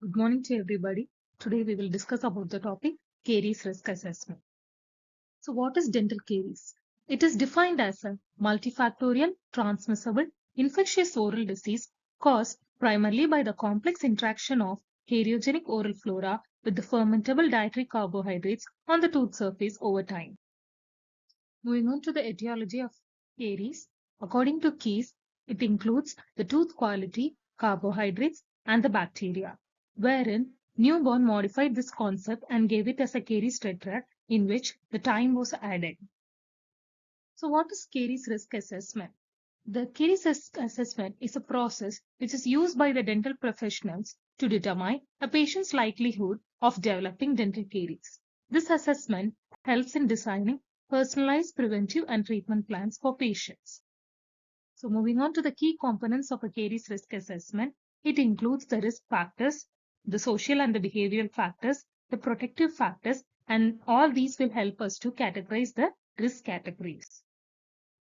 Good morning to everybody. Today we will discuss about the topic caries risk assessment. So what is dental caries? It is defined as a multifactorial, transmissible, infectious oral disease caused primarily by the complex interaction of cariogenic oral flora with the fermentable dietary carbohydrates on the tooth surface over time. Moving on to the etiology of caries, according to Keys, it includes the tooth quality, carbohydrates, and the bacteria, wherein Newborn modified this concept and gave it as a caries tetrad in which the time was added. So what is caries risk assessment? The caries risk assessment is a process which is used by the dental professionals to determine a patient's likelihood of developing dental caries. This assessment helps in designing personalized preventive and treatment plans for patients. So moving on to the key components of a caries risk assessment, it includes the risk factors, the social and the behavioral factors, the protective factors, and all these will help us to categorize the risk categories.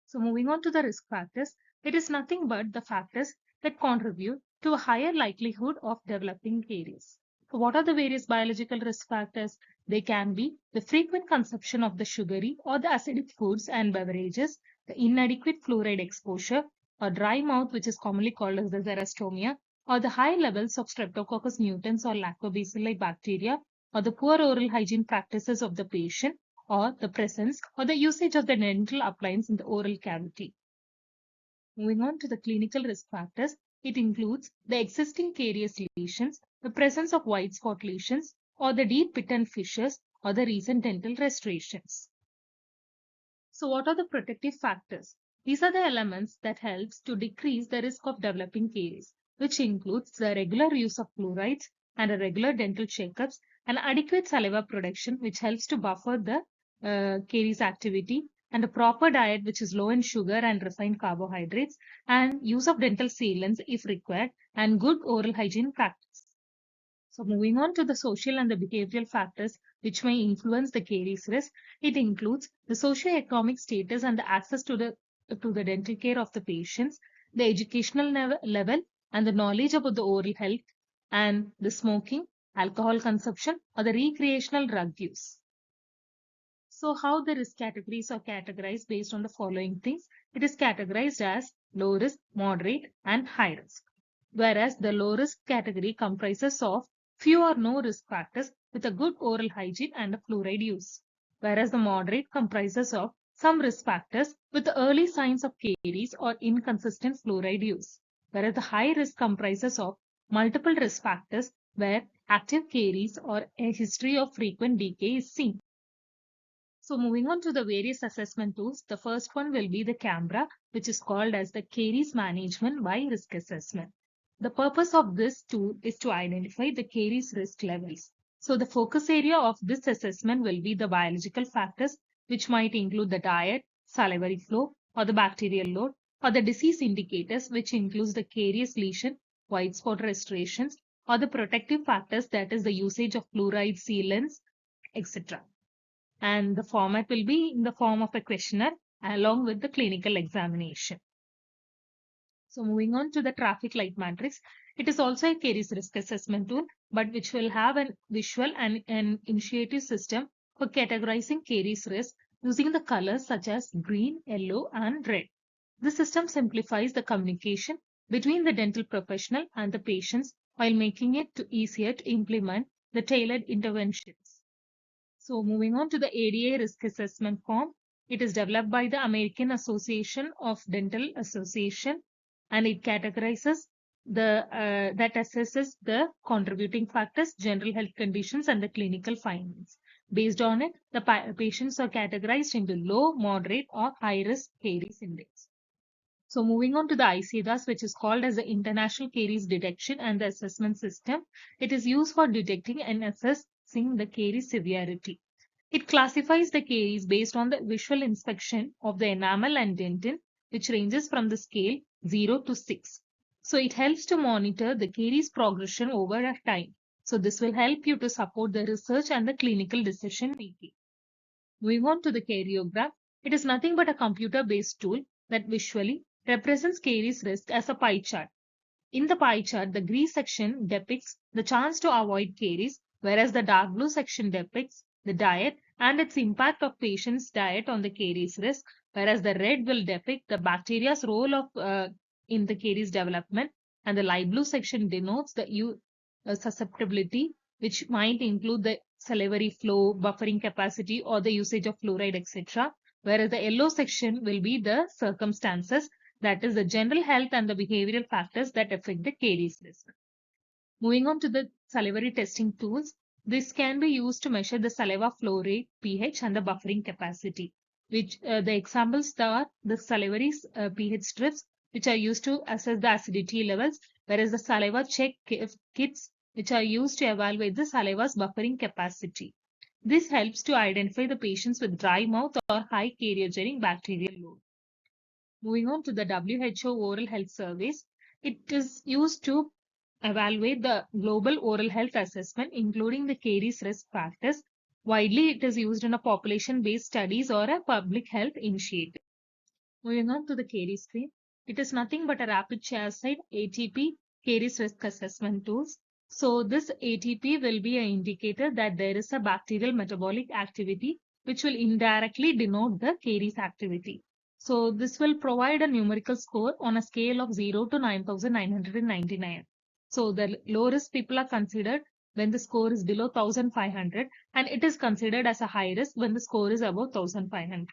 So moving on to the risk factors, it is nothing but the factors that contribute to a higher likelihood of developing caries. So what are the various biological risk factors? They can be the frequent consumption of the sugary or the acidic foods and beverages, the inadequate fluoride exposure, or dry mouth, which is commonly called as the xerostomia, or the high levels of Streptococcus mutans or lactobacilli bacteria, or the poor oral hygiene practices of the patient, or the presence or the usage of the dental appliance in the oral cavity. Moving on to the clinical risk factors, it includes the existing carious lesions, the presence of white spot lesions, or the deep patent fissures, or the recent dental restorations. So what are the protective factors? These are the elements that helps to decrease the risk of developing caries, which includes the regular use of fluorides and a regular dental checkups and adequate saliva production, which helps to buffer the caries activity, and a proper diet which is low in sugar and refined carbohydrates, and use of dental sealants if required, and good oral hygiene practice. So moving on to the social and the behavioral factors which may influence the caries risk, it includes the socio-economic status and the access to the dental care of the patients, the educational level and the knowledge about the oral health, and the smoking, alcohol consumption, or the recreational drug use. So how the risk categories are categorized based on the following things. It is categorized as low risk, moderate, and high risk. Whereas the low risk category comprises of few or no risk factors with a good oral hygiene and a fluoride use. Whereas the moderate comprises of some risk factors with early signs of caries or inconsistent fluoride use. Whereas the high risk comprises of multiple risk factors where active caries or a history of frequent decay is seen. So moving on to the various assessment tools, the first one will be the camera, which is called as the caries management by risk assessment. The purpose of this tool is to identify the caries risk levels. So the focus area of this assessment will be the biological factors, which might include the diet, salivary flow, or the bacterial load, or the disease indicators, which includes the caries lesion, white spot restorations, or the protective factors, that is the usage of fluoride sealants, etc. And the format will be in the form of a questionnaire along with the clinical examination. So moving on to the traffic light matrix, it is also a caries risk assessment tool, but which will have a visual and an initiative system for categorizing caries risk using the colors such as green, yellow, and red. The system simplifies the communication between the dental professional and the patients while making it easier to implement the tailored interventions. So moving on to the ADA risk assessment form, it is developed by the American Association of Dental Association, and it categorizes that assesses the contributing factors, general health conditions, and the clinical findings. Based on it, the patients are categorized into low, moderate, or high risk caries index. So moving on to the ICDAS, which is called as the International Caries Detection and the Assessment System. It is used for detecting and assessing the caries severity. It classifies the caries based on the visual inspection of the enamel and dentin, which ranges from the scale 0 to 6. So it helps to monitor the caries progression over a time. So this will help you to support the research and the clinical decision making. Moving on to the karyogram, it is nothing but a computer-based tool that visually represents caries risk as a pie chart. In the pie chart, the green section depicts the chance to avoid caries, whereas the dark blue section depicts the diet and its impact of patient's diet on the caries risk, whereas the red will depict the bacteria's role in the caries development, and the light blue section denotes the susceptibility, which might include the salivary flow, buffering capacity, or the usage of fluoride, etc. Whereas the yellow section will be the circumstances, that is the general health and the behavioral factors that affect the caries risk. Moving on to the salivary testing tools, this can be used to measure the saliva flow rate, pH, and the buffering capacity. Which the examples are the salivary pH strips, which are used to assess the acidity levels, whereas the saliva check kits, which are used to evaluate the saliva's buffering capacity. This helps to identify the patients with dry mouth or high cariogenic bacterial load. Moving on to the WHO Oral Health Surveys, it is used to evaluate the global oral health assessment, including the caries risk factors. Widely, it is used in a population-based studies or a public health initiative. Moving on to the caries screen, it is nothing but a rapid chairside ATP caries risk assessment tools. So this ATP will be an indicator that there is a bacterial metabolic activity, which will indirectly denote the caries activity. So this will provide a numerical score on a scale of 0 to 9,999. So the low risk people are considered when the score is below 1500, and it is considered as a high risk when the score is above 1500.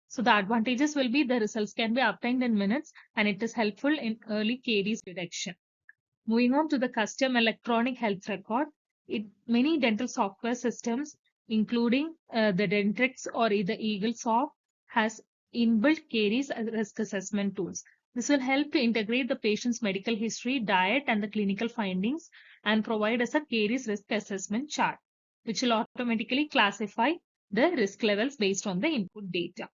So the advantages will be the results can be obtained in minutes, and it is helpful in early caries detection. Moving on to the custom electronic health record, many dental software systems, including the Dentrix or either EagleSoft, has inbuilt caries risk assessment tools. This will help to integrate the patient's medical history, diet, and the clinical findings, and provide us a caries risk assessment chart, which will automatically classify the risk levels based on the input data.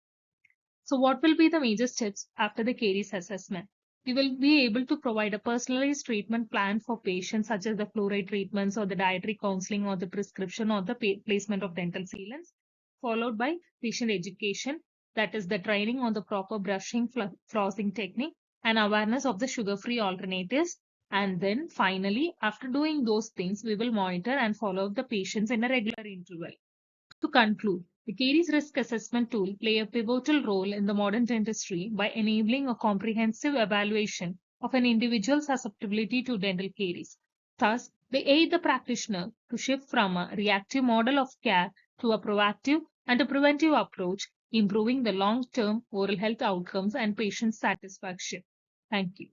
So what will be the major steps after the caries assessment? We will be able to provide a personalized treatment plan for patients, such as the fluoride treatments or the dietary counseling or the prescription or the placement of dental sealants, followed by patient education, that is the training on the proper brushing, flossing technique, and awareness of the sugar-free alternatives. And then finally, after doing those things, we will monitor and follow up the patients in a regular interval. To conclude, the caries risk assessment tool play a pivotal role in the modern dentistry by enabling a comprehensive evaluation of an individual's susceptibility to dental caries. Thus, they aid the practitioner to shift from a reactive model of care to a proactive and a preventive approach, improving the long-term oral health outcomes and patient satisfaction. Thank you.